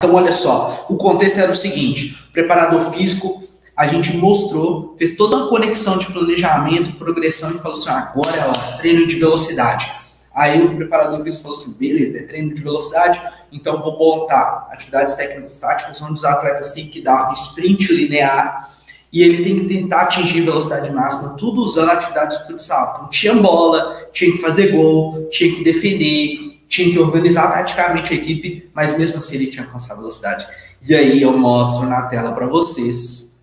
Então, olha só, o contexto era o seguinte, o preparador físico, a gente mostrou, fez toda uma conexão de planejamento, progressão e falou assim, agora é hora, treino de velocidade. Aí o preparador físico falou assim, beleza, é treino de velocidade, então vou montar atividades técnicas táticas, onde os atletas têm que dar um sprint linear e ele tem que tentar atingir velocidade máxima, tudo usando atividades de futsal. Então tinha bola, tinha que fazer gol, tinha que defender, tinha que organizar taticamente a equipe, mas mesmo assim ele tinha que alcançar velocidade. E aí eu mostro na tela para vocês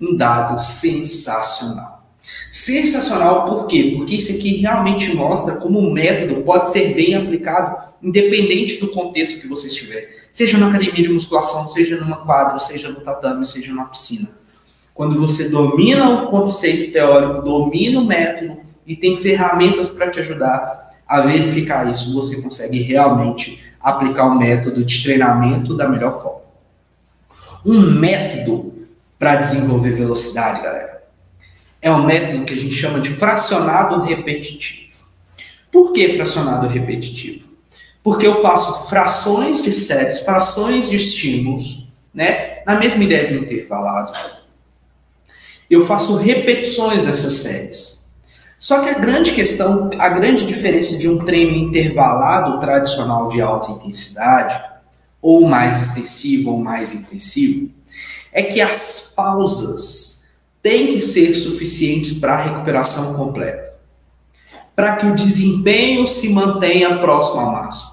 um dado sensacional. Sensacional por quê? Porque isso aqui realmente mostra como um método pode ser bem aplicado independente do contexto que você estiver. Seja na academia de musculação, seja numa quadra, seja no tatame, seja numa piscina. Quando você domina o conceito teórico, domina o método e tem ferramentas para te ajudar a verificar isso, você consegue realmente aplicar o método de treinamento da melhor forma. Um método para desenvolver velocidade, galera, é um método que a gente chama de fracionado repetitivo. Por que fracionado repetitivo? Porque eu faço frações de séries, frações de estímulos, né? Na mesma ideia de um intervalado. Eu faço repetições dessas séries. Só que a grande questão, a grande diferença de um treino intervalado tradicional de alta intensidade, ou mais extensivo ou mais intensivo, é que as pausas têm que ser suficientes para a recuperação completa. Para que o desempenho se mantenha próximo ao máximo.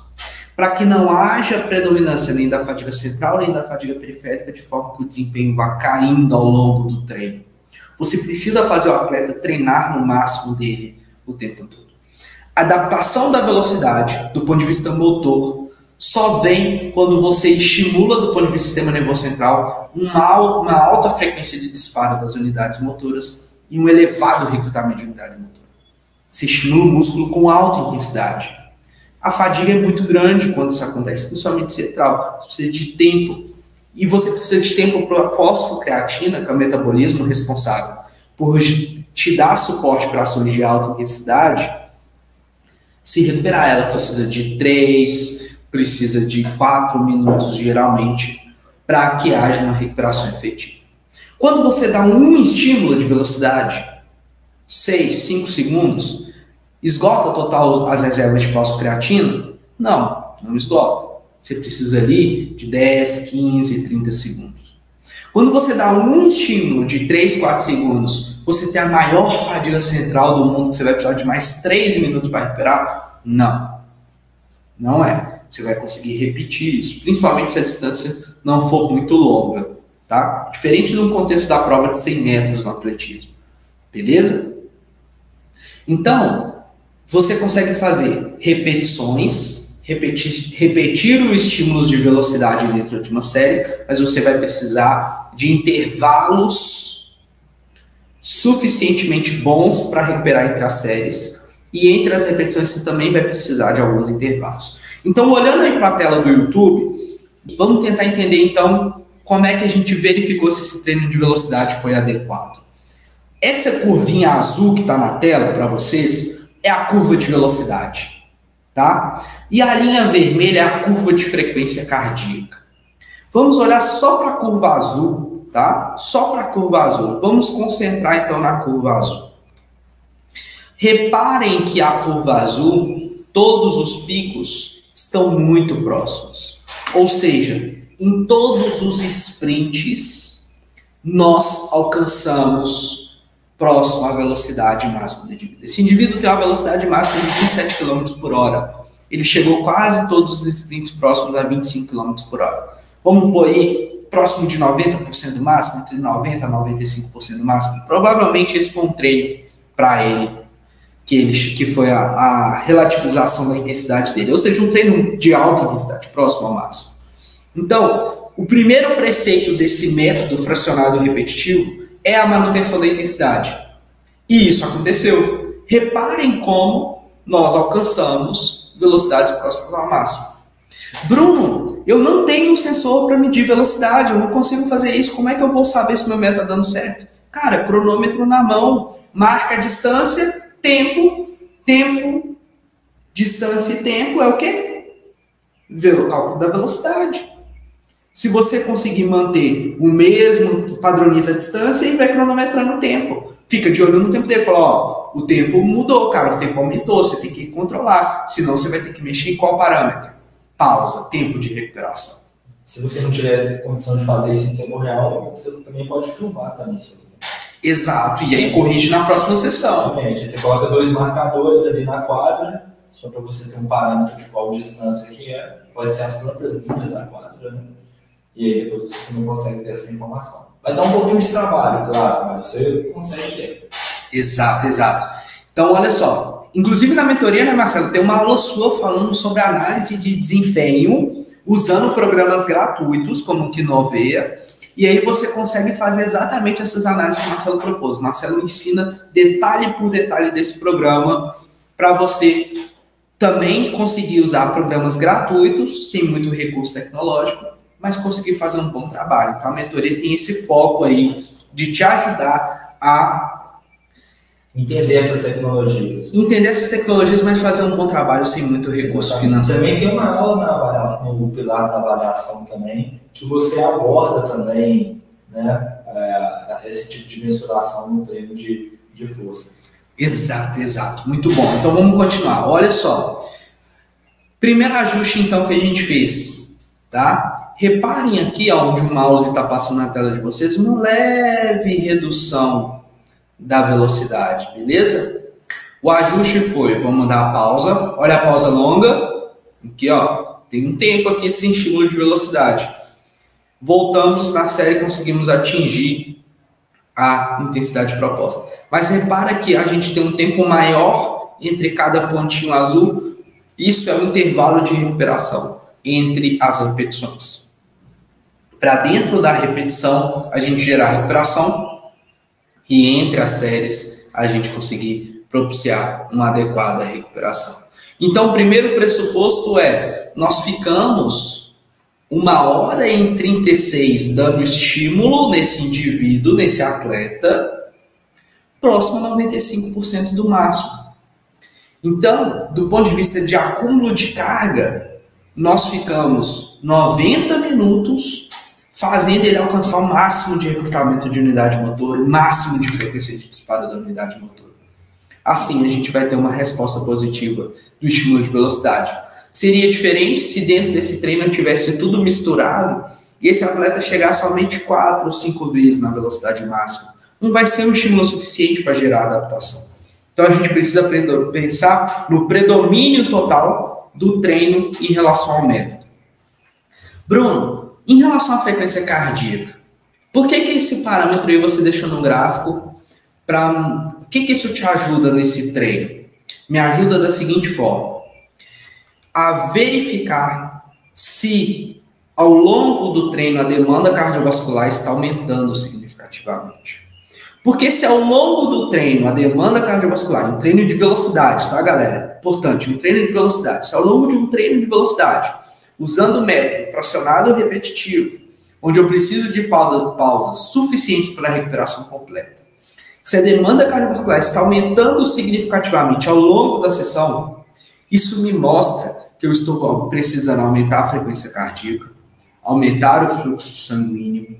Para que não haja predominância nem da fadiga central nem da fadiga periférica, de forma que o desempenho vá caindo ao longo do treino. Você precisa fazer o atleta treinar no máximo dele o tempo todo. A adaptação da velocidade, do ponto de vista motor, só vem quando você estimula, do ponto de vista do sistema nervoso central, uma alta frequência de disparo das unidades motoras e um elevado recrutamento de unidade motora. Você estimula o músculo com alta intensidade. A fadiga é muito grande quando isso acontece, principalmente central. Você precisa de tempo. E você precisa de tempo para a fosfocreatina, que é o metabolismo responsável por te dar suporte para ações de alta intensidade, se recuperar. Ela precisa de 3, precisa de 4 minutos, geralmente, para que haja uma recuperação efetiva. Quando você dá um estímulo de velocidade, 6, 5 segundos, esgota total as reservas de fosfocreatina? Não esgota. Você precisa ali de 10, 15, 30 segundos. Quando você dá um estímulo de 3, 4 segundos, você tem a maior fadiga central do mundo, você vai precisar de mais 3 minutos para recuperar? Não é. Você vai conseguir repetir isso, principalmente se a distância não for muito longa, tá? Diferente do contexto da prova de 100 metros no atletismo. Beleza? Então, você consegue fazer repetições, repetir os estímulos de velocidade dentro de uma série, mas você vai precisar de intervalos suficientemente bons para recuperar entre as séries, e entre as repetições você também vai precisar de alguns intervalos. Então, olhando aí para a tela do YouTube, vamos tentar entender então como é que a gente verificou se esse treino de velocidade foi adequado. Essa curvinha azul que está na tela para vocês é a curva de velocidade, tá? E a linha vermelha é a curva de frequência cardíaca. Vamos olhar só para a curva azul, tá? Só para a curva azul. Vamos concentrar então na curva azul. Reparem que a curva azul, todos os picos estão muito próximos. Ou seja, em todos os sprints, nós alcançamos próximo à velocidade máxima do indivíduo. Esse indivíduo tem uma velocidade máxima de 27 km por hora. Ele chegou quase todos os sprints próximos a 25 km por hora. Vamos pôr aí próximo de 90% do máximo, entre 90% a 95% do máximo. Provavelmente esse foi um treino para ele, que foi a relativização da intensidade dele. Ou seja, um treino de alta intensidade, próximo ao máximo. Então, o primeiro preceito desse método fracionado repetitivo é a manutenção da intensidade. E isso aconteceu. Reparem como nós alcançamos velocidades próximas ao máximo. Bruno, eu não tenho um sensor para medir velocidade, eu não consigo fazer isso, como é que eu vou saber se meu método está dando certo? Cara, cronômetro na mão, marca a distância, tempo, distância e tempo é o quê? Cálculo da velocidade. Se você conseguir manter o mesmo, padroniza a distância e vai cronometrando o tempo. Fica de olho no tempo dele. Fala, ó, o tempo mudou, cara, o tempo aumentou, você tem que controlar. Senão você vai ter que mexer em qual parâmetro? Pausa, tempo de recuperação. Se você não tiver condição de fazer isso em tempo real, você também pode filmar também. Exato, e aí corrige na próxima sessão. Exatamente, você coloca 2 marcadores ali na quadra, só para você ter um parâmetro de qual distância que é. Pode ser as próprias linhas da quadra, né? E aí depois você não consegue ter essa informação. Vai dar um pouquinho de trabalho, claro, mas você consegue ter. Exato, exato. Então, olha só. Inclusive na mentoria, né, Marcelo, tem uma aula sua falando sobre análise de desempenho usando programas gratuitos, como o Kinovea, e aí você consegue fazer exatamente essas análises que o Marcelo propôs. O Marcelo ensina detalhe por detalhe desse programa para você também conseguir usar programas gratuitos, sem muito recurso tecnológico, mas conseguir fazer um bom trabalho. Então a mentoria tem esse foco aí de te ajudar a entender essas tecnologias. Entender essas tecnologias, mas fazer um bom trabalho sem muito recurso financeiro. Também tem uma aula na avaliação, no pilar da avaliação também, que você aborda também, né, esse tipo de mensuração no treino de força. Exato, exato. Muito bom. Então vamos continuar. Olha só. Primeiro ajuste então que a gente fez, tá? Reparem aqui onde o mouse está passando na tela de vocês, uma leve redução da velocidade, beleza? O ajuste foi, vamos dar a pausa, olha a pausa longa, aqui ó, tem um tempo aqui sem estímulo de velocidade. Voltamos na série e conseguimos atingir a intensidade proposta. Mas repara que a gente tem um tempo maior entre cada pontinho azul, isso é o intervalo de recuperação entre as repetições. Para dentro da repetição, a gente gerar recuperação, e entre as séries a gente conseguir propiciar uma adequada recuperação. Então, o primeiro pressuposto é, nós ficamos 1h36 dando estímulo nesse indivíduo, nesse atleta, próximo a 95% do máximo. Então, do ponto de vista de acúmulo de carga, nós ficamos 90 minutos fazendo ele alcançar o máximo de recrutamento de unidade motora, o máximo de frequência de disparo da unidade motora. Assim, a gente vai ter uma resposta positiva do estímulo de velocidade. Seria diferente se dentro desse treino tivesse tudo misturado e esse atleta chegar somente 4 ou 5 vezes na velocidade máxima. Não vai ser um estímulo suficiente para gerar adaptação. Então, a gente precisa pensar no predomínio total do treino em relação ao método. Bruno, em relação à frequência cardíaca, por que esse parâmetro aí você deixou no gráfico? O que isso te ajuda nesse treino? Me ajuda da seguinte forma: a verificar se ao longo do treino a demanda cardiovascular está aumentando significativamente. Porque se ao longo do treino a demanda cardiovascular, um treino de velocidade, tá, galera? Importante, um treino de velocidade. Se ao longo de um treino de velocidade, usando o método fracionado repetitivo, onde eu preciso de pausas suficientes para a recuperação completa, se a demanda cardiovascular está aumentando significativamente ao longo da sessão, isso me mostra que eu estou precisando aumentar a frequência cardíaca, aumentar o fluxo sanguíneo,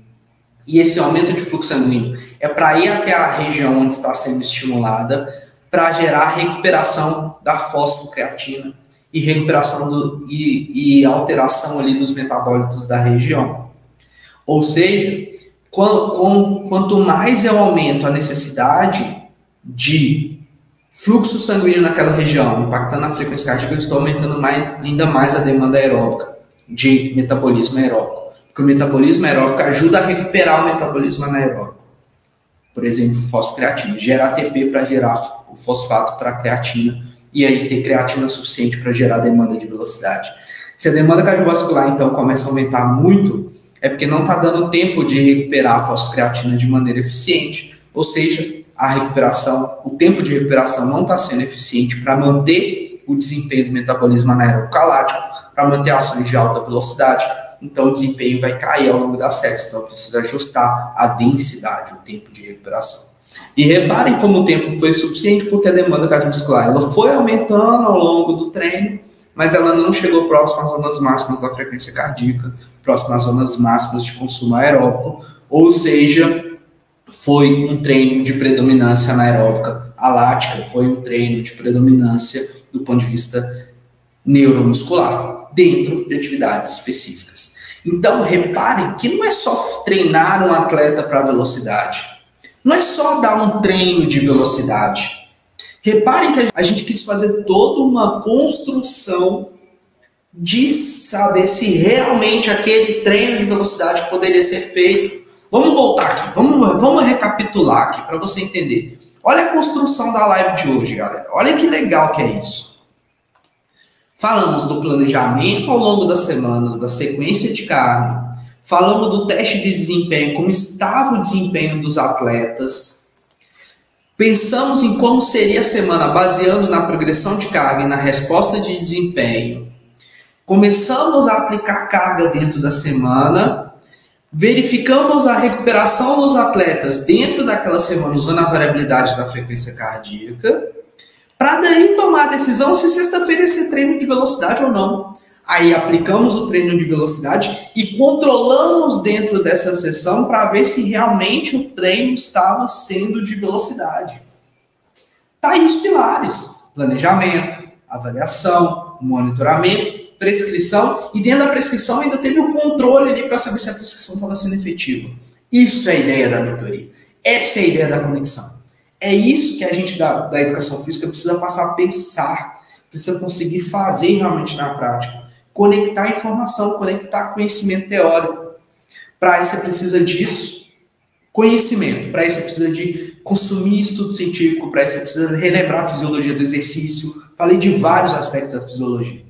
e esse aumento de fluxo sanguíneo é para ir até a região onde está sendo estimulada, para gerar recuperação da fosfocreatina e recuperação e alteração ali dos metabólitos da região. Ou seja, quanto mais eu aumento a necessidade de fluxo sanguíneo naquela região, impactando a frequência cardíaca, eu estou aumentando ainda mais a demanda aeróbica, de metabolismo aeróbico. Porque o metabolismo aeróbico ajuda a recuperar o metabolismo anaeróbico. Por exemplo, fosfocreatina. Gera ATP para gerar o fosfato para a creatina, e aí ter creatina suficiente para gerar demanda de velocidade. Se a demanda cardiovascular, então, começa a aumentar muito, é porque não está dando tempo de recuperar a fosfocreatina de maneira eficiente, ou seja, a recuperação, o tempo de recuperação não está sendo eficiente para manter o desempenho do metabolismo anaeróbico calático, para manter ações de alta velocidade, então o desempenho vai cair ao longo das séries, então precisa ajustar a densidade, o tempo de recuperação. E reparem como o tempo foi suficiente, porque a demanda cardiovascular ela foi aumentando ao longo do treino, mas ela não chegou próximo às zonas máximas da frequência cardíaca, próximo às zonas máximas de consumo aeróbico, ou seja, foi um treino de predominância anaeróbica alática, foi um treino de predominância do ponto de vista neuromuscular, dentro de atividades específicas. Então, reparem que não é só treinar um atleta para velocidade, não é só dar um treino de velocidade. Reparem que a gente quis fazer toda uma construção de saber se realmente aquele treino de velocidade poderia ser feito. Vamos voltar aqui, vamos recapitular aqui para você entender. Olha a construção da live de hoje, galera. Olha que legal que é isso. Falamos do planejamento ao longo das semanas, da sequência de carga. Falamos do teste de desempenho, como estava o desempenho dos atletas. Pensamos em como seria a semana, baseando na progressão de carga e na resposta de desempenho. Começamos a aplicar carga dentro da semana. Verificamos a recuperação dos atletas dentro daquela semana, usando a variabilidade da frequência cardíaca, para daí tomar a decisão se sexta-feira ia ser treino de velocidade ou não. Aí aplicamos o treino de velocidade e controlamos dentro dessa sessão para ver se realmente o treino estava sendo de velocidade. Tá aí os pilares: planejamento, avaliação, monitoramento, prescrição, e dentro da prescrição ainda teve o controle ali para saber se a prescrição estava sendo efetiva. Isso é a ideia da mentoria. Essa é a ideia da conexão. É isso que a gente da educação física precisa passar a pensar, precisa conseguir fazer realmente na prática. Conectar informação, conectar conhecimento teórico. Para isso você precisa disso, conhecimento. Para isso você precisa de consumir estudo científico, para isso você precisa relembrar a fisiologia do exercício. Falei de vários aspectos da fisiologia.